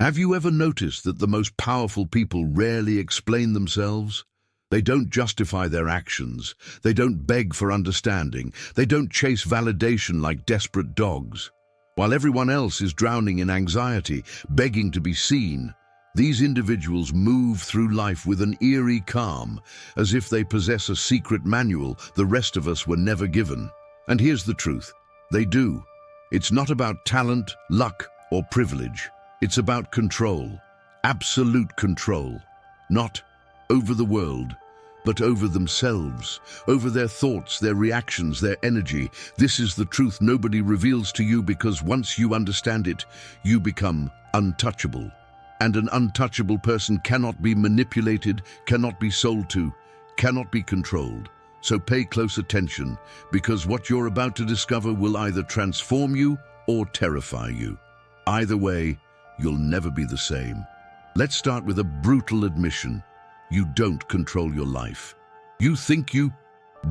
Have you ever noticed that the most powerful people rarely explain themselves? They don't justify their actions. They don't beg for understanding. They don't chase validation like desperate dogs. While everyone else is drowning in anxiety, begging to be seen, these individuals move through life with an eerie calm, as if they possess a secret manual the rest of us were never given. And here's the truth: they do. It's not about talent, luck, or privilege. It's about control, absolute control, not over the world, but over themselves, over their thoughts, their reactions, their energy. This is the truth nobody reveals to you, because once you understand it, you become untouchable. And an untouchable person cannot be manipulated, cannot be sold to, cannot be controlled. So pay close attention, because what you're about to discover will either transform you or terrify you. Either way, you'll never be the same. Let's start with a brutal admission. You don't control your life. You think you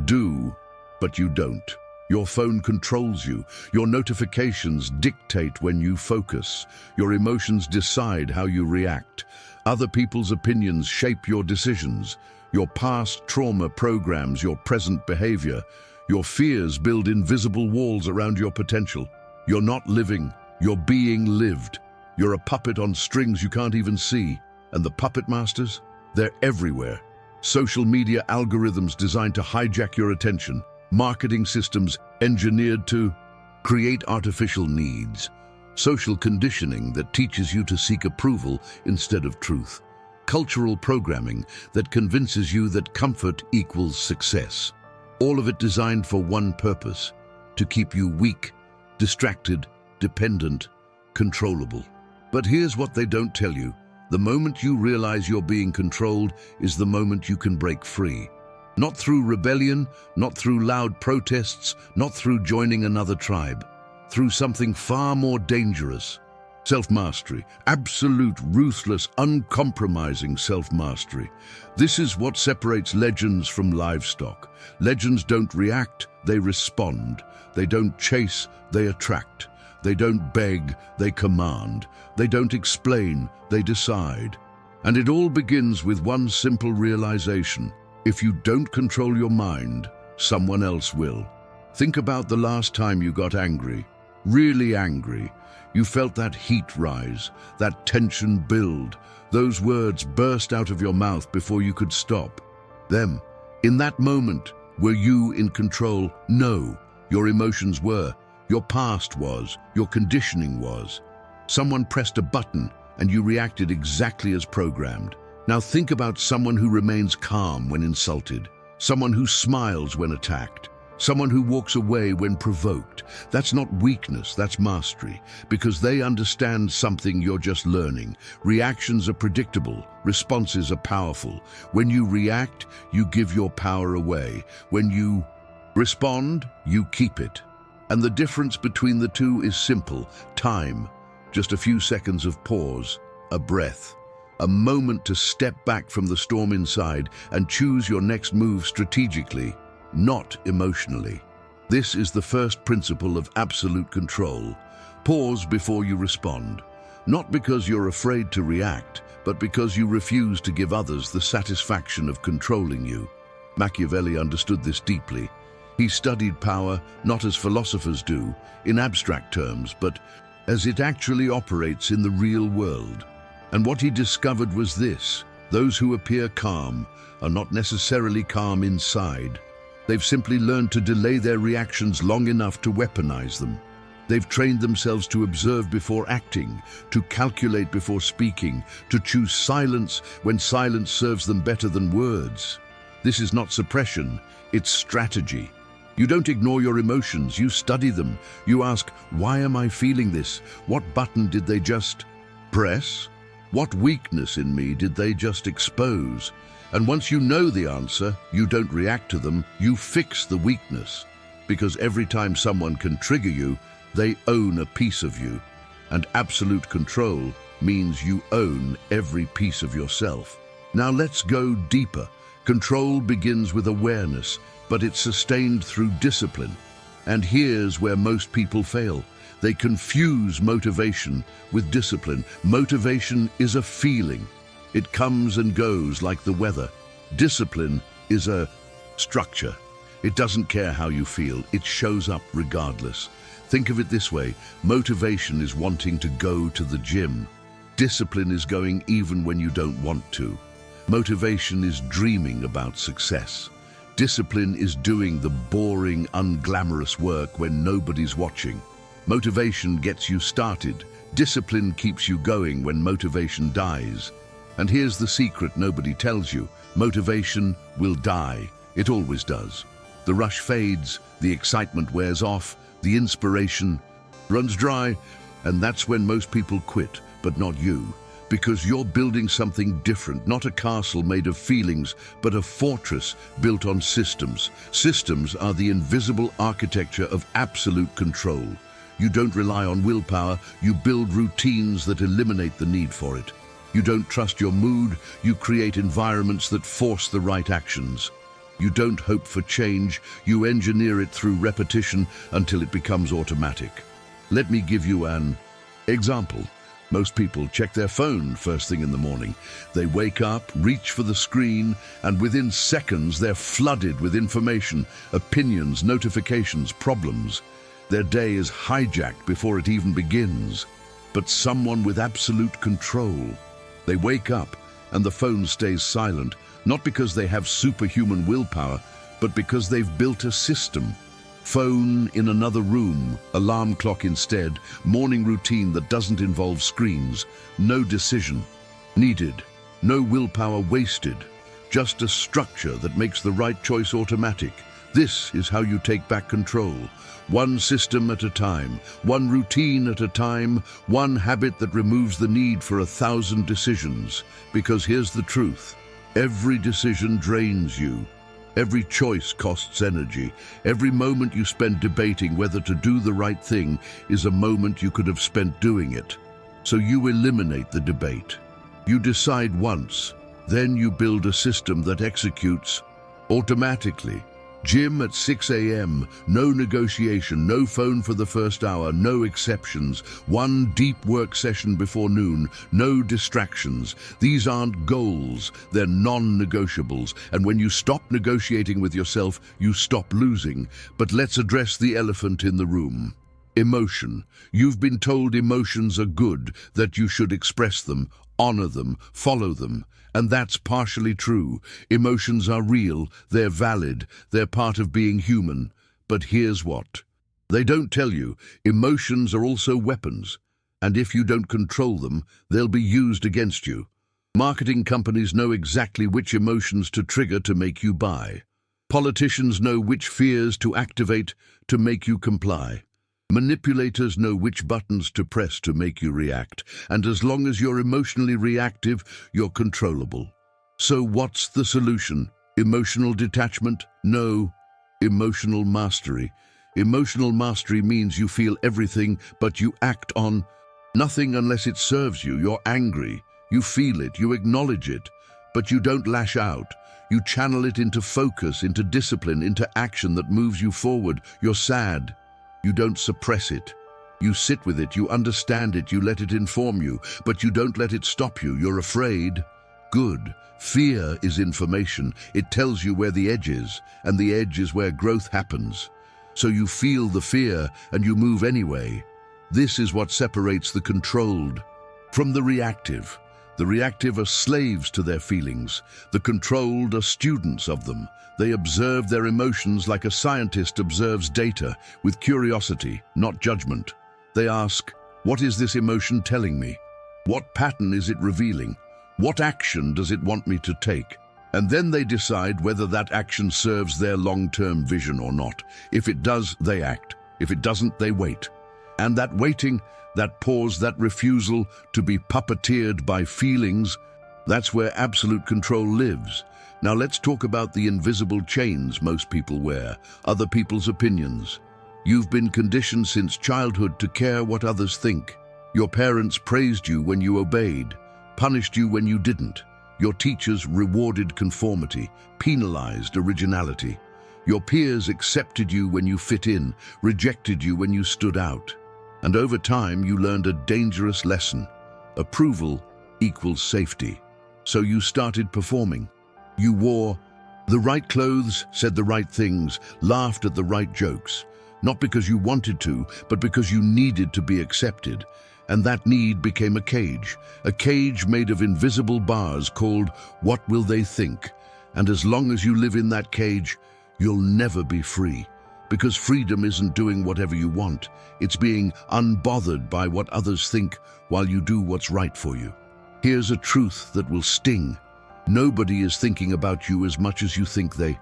do, but you don't. Your phone controls you. Your notifications dictate when you focus. Your emotions decide how you react. Other people's opinions shape your decisions. Your past trauma programs your present behavior. Your fears build invisible walls around your potential. You're not living, you're being lived. You're a puppet on strings you can't even see. And the puppet masters? They're everywhere. Social media algorithms designed to hijack your attention. Marketing systems engineered to create artificial needs. Social conditioning that teaches you to seek approval instead of truth. Cultural programming that convinces you that comfort equals success. All of it designed for one purpose: to keep you weak, distracted, dependent, controllable. But here's what they don't tell you. The moment you realize you're being controlled is the moment you can break free. Not through rebellion, not through loud protests, not through joining another tribe. Through something far more dangerous. Self-mastery. Absolute, ruthless, uncompromising self-mastery. This is what separates legends from livestock. Legends don't react, they respond. They don't chase, they attract. They don't beg, they command. They don't explain, they decide. And it all begins with one simple realization: if you don't control your mind, someone else will. Think about the last time you got angry, really angry. You felt that heat rise, that tension build. Those words burst out of your mouth before you could stop them. In that moment, were you in control? No, your emotions were. Your past was, your conditioning was. Someone pressed a button and you reacted exactly as programmed. Now think about someone who remains calm when insulted, someone who smiles when attacked, someone who walks away when provoked. That's not weakness, that's mastery, because they understand something you're just learning. Reactions are predictable, responses are powerful. When you react, you give your power away. When you respond, you keep it. And the difference between the two is simple: time. Just a few seconds of pause, a breath, a moment to step back from the storm inside and choose your next move strategically, not emotionally. This is the first principle of absolute control. Pause before you respond, not because you're afraid to react, but because you refuse to give others the satisfaction of controlling you. Machiavelli understood this deeply. He studied power not as philosophers do, in abstract terms, but as it actually operates in the real world. And what he discovered was this: those who appear calm are not necessarily calm inside. They've simply learned to delay their reactions long enough to weaponize them. They've trained themselves to observe before acting, to calculate before speaking, to choose silence when silence serves them better than words. This is not suppression, it's strategy. You don't ignore your emotions, you study them. You ask, why am I feeling this? What button did they just press? What weakness in me did they just expose? And once you know the answer, you don't react to them, you fix the weakness. Because every time someone can trigger you, they own a piece of you. And absolute control means you own every piece of yourself. Now let's go deeper. Control begins with awareness, but it's sustained through discipline. And here's where most people fail. They confuse motivation with discipline. Motivation is a feeling. It comes and goes like the weather. Discipline is a structure. It doesn't care how you feel. It shows up regardless. Think of it this way. Motivation is wanting to go to the gym. Discipline is going even when you don't want to. Motivation is dreaming about success. Discipline is doing the boring, unglamorous work when nobody's watching. Motivation gets you started. Discipline keeps you going when motivation dies. And here's the secret nobody tells you. Motivation will die. It always does. The rush fades, the excitement wears off, the inspiration runs dry, and that's when most people quit, but not you. Because you're building something different, not a castle made of feelings, but a fortress built on systems. Systems are the invisible architecture of absolute control. You don't rely on willpower, you build routines that eliminate the need for it. You don't trust your mood, you create environments that force the right actions. You don't hope for change, you engineer it through repetition until it becomes automatic. Let me give you an example. Most people check their phone first thing in the morning. They wake up, reach for the screen, and within seconds they're flooded with information, opinions, notifications, problems. Their day is hijacked before it even begins. But someone with absolute control. They wake up and the phone stays silent, not because they have superhuman willpower, but because they've built a system. Phone in another room, alarm clock instead, morning routine that doesn't involve screens, no decision needed, no willpower wasted, just a structure that makes the right choice automatic. This is how you take back control. One system at a time, one routine at a time, one habit that removes the need for 1,000 decisions. Because here's the truth. Every decision drains you. Every choice costs energy. Every moment you spend debating whether to do the right thing is a moment you could have spent doing it. So you eliminate the debate. You decide once, then you build a system that executes automatically. Gym at 6 a.m., no negotiation, no phone for the first hour, no exceptions, one deep work session before noon, no distractions. These aren't goals, they're non-negotiables, and when you stop negotiating with yourself, you stop losing. But let's address the elephant in the room. Emotion. You've been told emotions are good, that you should express them, honor them, follow them. And that's partially true. Emotions are real, they're valid, they're part of being human. But here's what they don't tell you. Emotions are also weapons. And if you don't control them, they'll be used against you. Marketing companies know exactly which emotions to trigger to make you buy. Politicians know which fears to activate to make you comply. Manipulators know which buttons to press to make you react, and as long as you're emotionally reactive, you're controllable. So what's the solution? Emotional detachment? No. Emotional mastery. Emotional mastery means you feel everything, but you act on nothing unless it serves you. You're angry. You feel it. You acknowledge it. But you don't lash out. You channel it into focus, into discipline, into action that moves you forward. You're sad. You don't suppress it. You sit with it, you understand it, you let it inform you, but you don't let it stop you. You're afraid. Good. Fear is information. It tells you where the edge is, and the edge is where growth happens. So you feel the fear, and you move anyway. This is what separates the controlled from the reactive. The reactive are slaves to their feelings. The controlled are students of them. They observe their emotions like a scientist observes data, with curiosity, not judgment. They ask, what is this emotion telling me? What pattern is it revealing? What action does it want me to take? And then they decide whether that action serves their long-term vision or not. If it does, they act. If it doesn't, they wait. And that waiting, that pause, that refusal to be puppeteered by feelings, that's where absolute control lives. Now let's talk about the invisible chains most people wear, other people's opinions. You've been conditioned since childhood to care what others think. Your parents praised you when you obeyed, punished you when you didn't. Your teachers rewarded conformity, penalized originality. Your peers accepted you when you fit in, rejected you when you stood out. And over time, you learned a dangerous lesson. Approval equals safety. So you started performing. You wore the right clothes, said the right things, laughed at the right jokes. Not because you wanted to, but because you needed to be accepted. And that need became a cage made of invisible bars called "What will they think?" And as long as you live in that cage, you'll never be free. Because freedom isn't doing whatever you want. It's being unbothered by what others think while you do what's right for you. Here's a truth that will sting. Nobody is thinking about you as much as you think they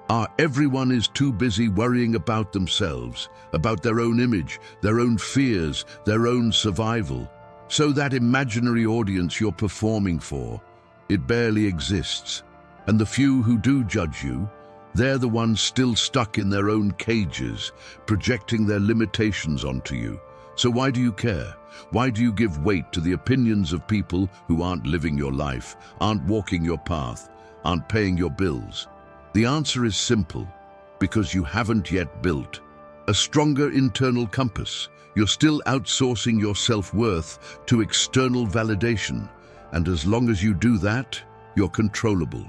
are. Everyone is too busy worrying about themselves, about their own image, their own fears, their own survival. So that imaginary audience you're performing for, it barely exists. And the few who do judge you, they're the ones still stuck in their own cages, projecting their limitations onto you. So why do you care? Why do you give weight to the opinions of people who aren't living your life, aren't walking your path, aren't paying your bills? The answer is simple: because you haven't yet built a stronger internal compass. You're still outsourcing your self-worth to external validation. And as long as you do that, you're controllable.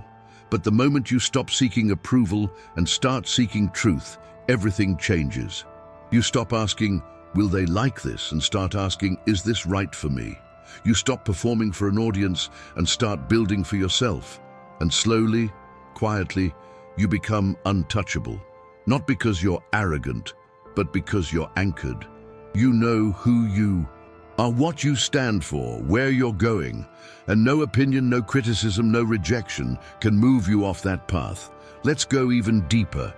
But the moment you stop seeking approval and start seeking truth, everything changes. You stop asking, "Will they like this?" and start asking, "Is this right for me?" You stop performing for an audience and start building for yourself. And slowly, quietly, you become untouchable. Not because you're arrogant, but because you're anchored. You know who you are, what you stand for, where you're going, and no opinion, no criticism, no rejection can move you off that path. Let's go even deeper.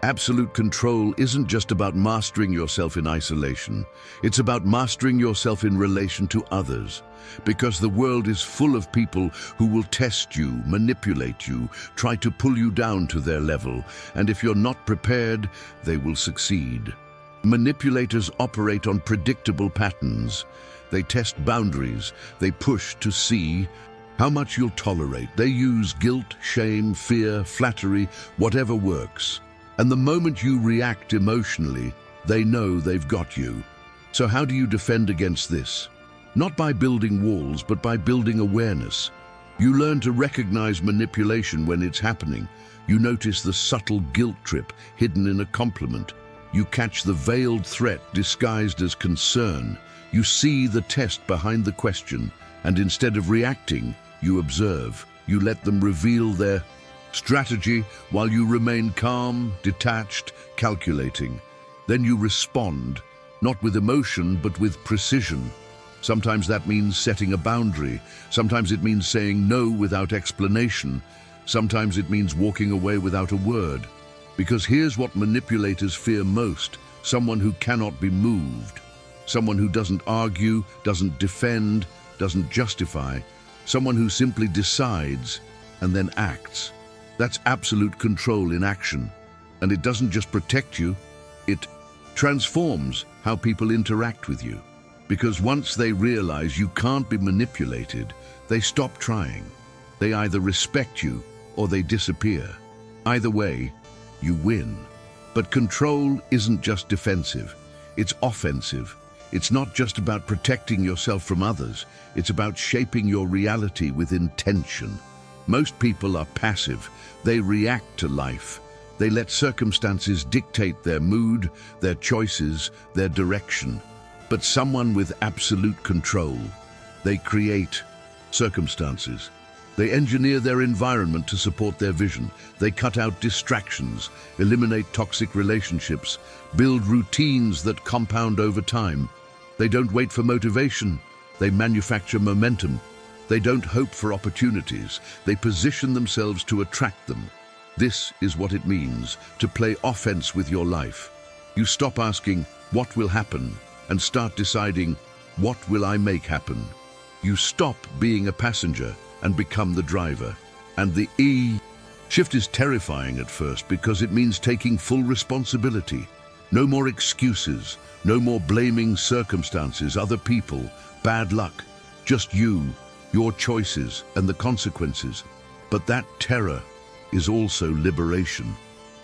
Absolute control isn't just about mastering yourself in isolation. It's about mastering yourself in relation to others. Because the world is full of people who will test you, manipulate you, try to pull you down to their level. And if you're not prepared, they will succeed. Manipulators operate on predictable patterns. They test boundaries. They push to see how much you'll tolerate. They use guilt, shame, fear, flattery, whatever works. And the moment you react emotionally, they know they've got you. So how do you defend against this? Not by building walls, but by building awareness. You learn to recognize manipulation when it's happening. You notice the subtle guilt trip hidden in a compliment. You catch the veiled threat disguised as concern. You see the test behind the question, and instead of reacting, you observe. You let them reveal their strategy while you remain calm, detached, calculating. Then you respond, not with emotion, but with precision. Sometimes that means setting a boundary. Sometimes it means saying no without explanation. Sometimes it means walking away without a word. Because here's what manipulators fear most: someone who cannot be moved. Someone who doesn't argue, doesn't defend, doesn't justify. Someone who simply decides and then acts. That's absolute control in action. And it doesn't just protect you, it transforms how people interact with you. Because once they realize you can't be manipulated, they stop trying. They either respect you or they disappear. Either way, you win. But control isn't just defensive, it's offensive. It's not just about protecting yourself from others, it's about shaping your reality with intention. Most people are passive. They react to life. They let circumstances dictate their mood, their choices, their direction. But someone with absolute control, they create circumstances. They engineer their environment to support their vision. They cut out distractions, eliminate toxic relationships, build routines that compound over time. They don't wait for motivation. They manufacture momentum. They don't hope for opportunities. They position themselves to attract them. This is what it means to play offense with your life. You stop asking, "What will happen?" and start deciding, "What will I make happen?" You stop being a passenger and become the driver. And the shift is terrifying at first because it means taking full responsibility. No more excuses, no more blaming circumstances, other people, bad luck. Just you, your choices, and the consequences. But that terror is also liberation.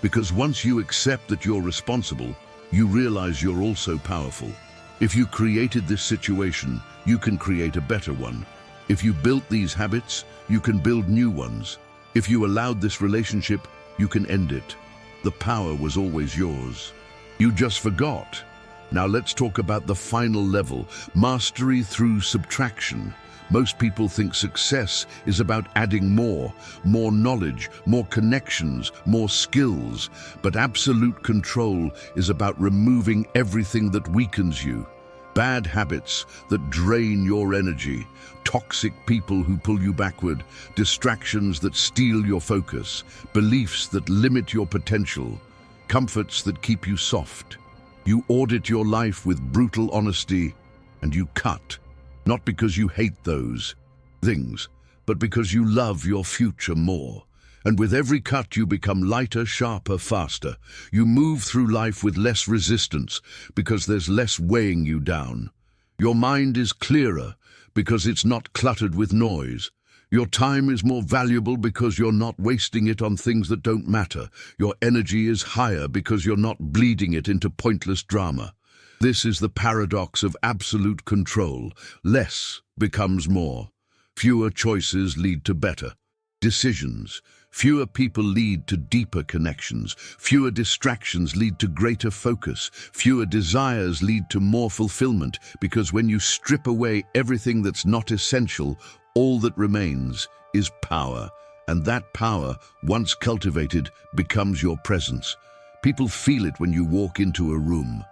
Because once you accept that you're responsible, you realize you're also powerful. If you created this situation, you can create a better one. If you built these habits, you can build new ones. If you allowed this relationship, you can end it. The power was always yours. You just forgot. Now let's talk about the final level, mastery through subtraction. Most people think success is about adding more knowledge, more connections, more skills. But absolute control is about removing everything that weakens you. Bad habits that drain your energy, toxic people who pull you backward, distractions that steal your focus, beliefs that limit your potential, comforts that keep you soft. You audit your life with brutal honesty and you cut. Not because you hate those things, but because you love your future more. And with every cut you become lighter, sharper, faster. You move through life with less resistance because there's less weighing you down. Your mind is clearer because it's not cluttered with noise. Your time is more valuable because you're not wasting it on things that don't matter. Your energy is higher because you're not bleeding it into pointless drama. This is the paradox of absolute control. Less becomes more. Fewer choices lead to better decisions. Fewer people lead to deeper connections. Fewer distractions lead to greater focus. Fewer desires lead to more fulfillment, because when you strip away everything that's not essential, all that remains is power. And that power, once cultivated, becomes your presence. People feel it when you walk into a room.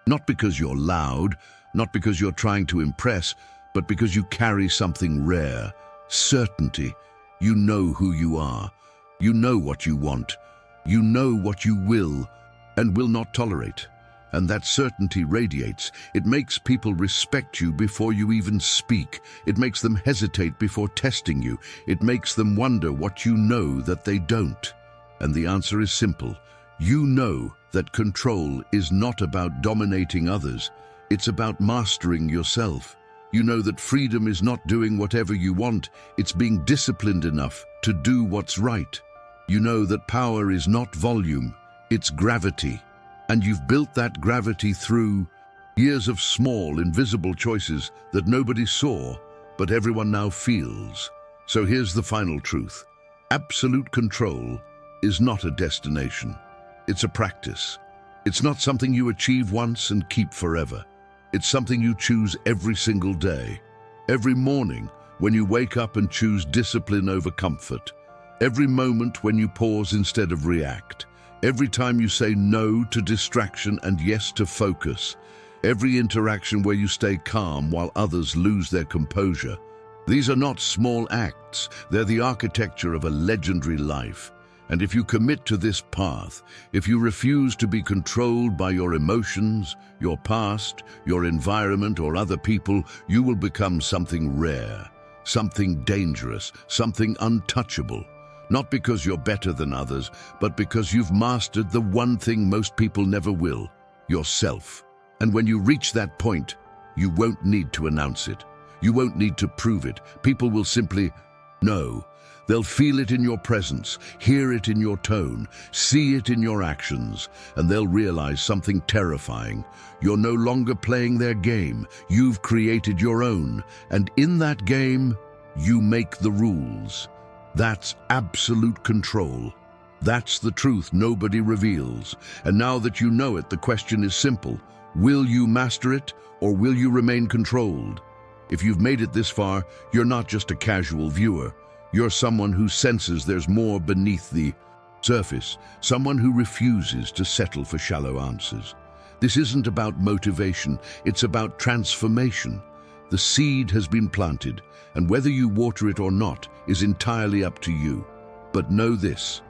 Not because you're loud, not because you're trying to impress, but because you carry something rare. Certainty. You know who you are. You know what you want. You know what you will and will not tolerate. And that certainty radiates. It makes people respect you before you even speak. It makes them hesitate before testing you. It makes them wonder what you know that they don't. And the answer is simple. You know that control is not about dominating others. It's about mastering yourself. You know that freedom is not doing whatever you want. It's being disciplined enough to do what's right. You know that power is not volume, it's gravity. And you've built that gravity through years of small, invisible choices that nobody saw, but everyone now feels. So here's the final truth. Absolute control is not a destination. It's a practice. It's not something you achieve once and keep forever. It's something you choose every single day. Every morning when you wake up and choose discipline over comfort. Every moment when you pause instead of react. Every time you say no to distraction and yes to focus. Every interaction where you stay calm while others lose their composure. These are not small acts. They're the architecture of a legendary life. And if you commit to this path, if you refuse to be controlled by your emotions, your past, your environment, or other people, you will become something rare, something dangerous, something untouchable. Not because you're better than others, but because you've mastered the one thing most people never will, yourself. And when you reach that point, you won't need to announce it. You won't need to prove it. People will simply know. They'll feel it in your presence, hear it in your tone, see it in your actions, and they'll realize something terrifying. You're no longer playing their game. You've created your own, and in that game, you make the rules. That's absolute control. That's the truth nobody reveals. And now that you know it, the question is simple. Will you master it, or will you remain controlled? If you've made it this far, you're not just a casual viewer. You're someone who senses there's more beneath the surface, someone who refuses to settle for shallow answers. This isn't about motivation, it's about transformation. The seed has been planted, and whether you water it or not is entirely up to you. But know this,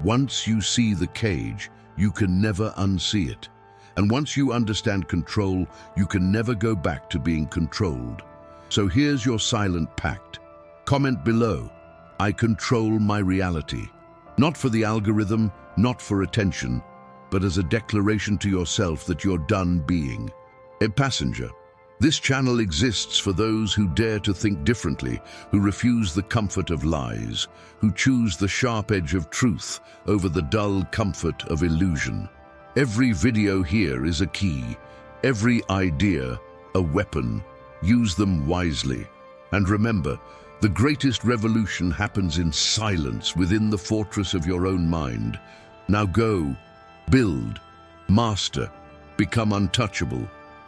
once you see the cage, you can never unsee it. And once you understand control, you can never go back to being controlled. So here's your silent pact. Comment below. I control my reality. Not for the algorithm, not for attention, but as a declaration to yourself that you're done being a passenger. This channel exists for those who dare to think differently, who refuse the comfort of lies, who choose the sharp edge of truth over the dull comfort of illusion. Every video here is a key. Every idea a weapon. Use them wisely. And remember, the greatest revolution happens in silence within the fortress of your own mind. Now go, build, master, become untouchable.